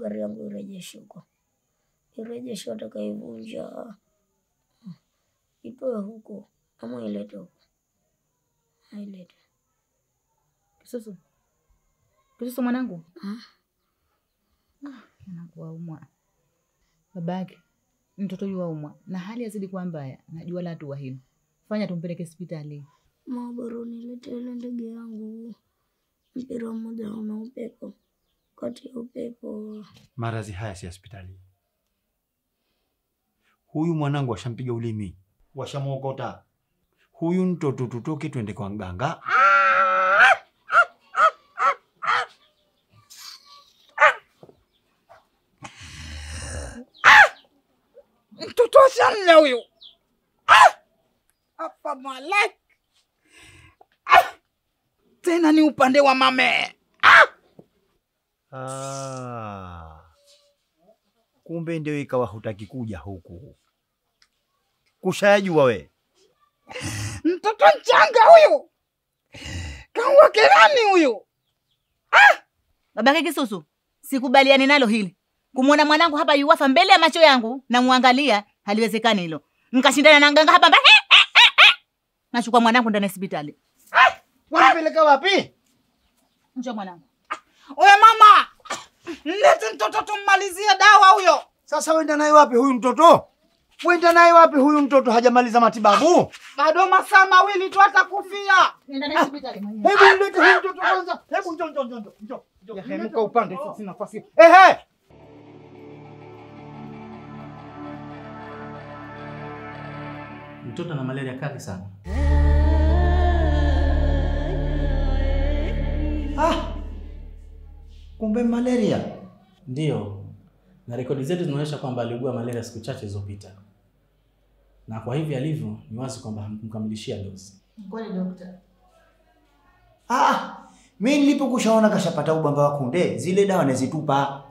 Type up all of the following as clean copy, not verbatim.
gari yangu irejeshe huko. Irejeshe atakaivunja. Itoe huko ama ilete huko. Hailete. Kisusu. Kisusu mwanangu. Mwanangu waumwa. Babake mtoto yu waumwa na hali yazidi kuwa mbaya. Najua la hatua hilo. Fanya tumpeleke hospitali. Bora nilete ile ndege yangu. Mpira mmoja una upepo. Kati ya upepo. Maradhi haya si hospitali. Huyu mwanangu ashampiga ulimi. Washamuokota. Huyu mtoto tutoke twende kwa mganga. Mtoto shamnya huyu. Hapa malaki. Tena ni upande wa mame. Kumbe ndio ikawa hutaki kuja huku. Kushajua we. Mtoto mchanga huyu. Kaua kerani huyu. Babake Kisusu, sikubaliani nalo hili. Kumuona mwanangu hapa yuwafa mbele ya macho yangu na muangalia, haliwezekani hilo. Mkashindana na nganga hapa. Nachukua mwanangu ndani ya hospitali. Wanapeleka wapi? Njoo mwanangu. Oya mama. Lete mtoto tummalizie dawa huyo. Sasa wenda naye wapi huyu mtoto? Wenda naye wapi huyu mtoto hajamaliza matibabu? Bado masaa mawili tu atakufia. Nenda na hospitali mwenyewe. Hebu mlete huyu mtoto kwanza. Hebu njoo. Hemuka upande sisi nafasi. Ehe. Mtoto ana malaria kali sana. Kumbe malaria. Ndiyo. Na rekodi zetu zinaonyesha kwamba aliugua malaria siku chache zilizopita. Na kwa hivi alivyo ni wazi kwamba hamkumkamilishia dozi. Kwani daktari? Mimi nilipokushaona kashapata ubamba wa kunde, zile dawa nazitupa.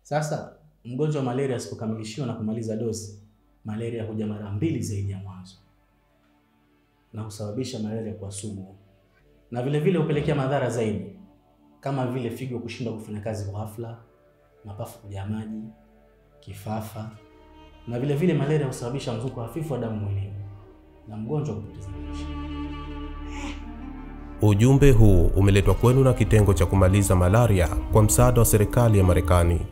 Sasa mgonjwa wa malaria asipokamilishiwa na kumaliza dozi, malaria huja mara 2 zaidi ya mwanzo. Na husababisha malaria kuwa sugu. Na vile vile hupelekea madhara zaidi, kama vile figo kushindwa kufanya kazi kwa ghafla, mapafu kujaa maji, kifafa, na vile vile malaria husababisha mzunguko hafifu wa damu mwilini na mgonjwa kupoteza maisha. Ujumbe huu umeletwa kwenu na kitengo cha kumaliza malaria kwa msaada wa serikali ya Marekani.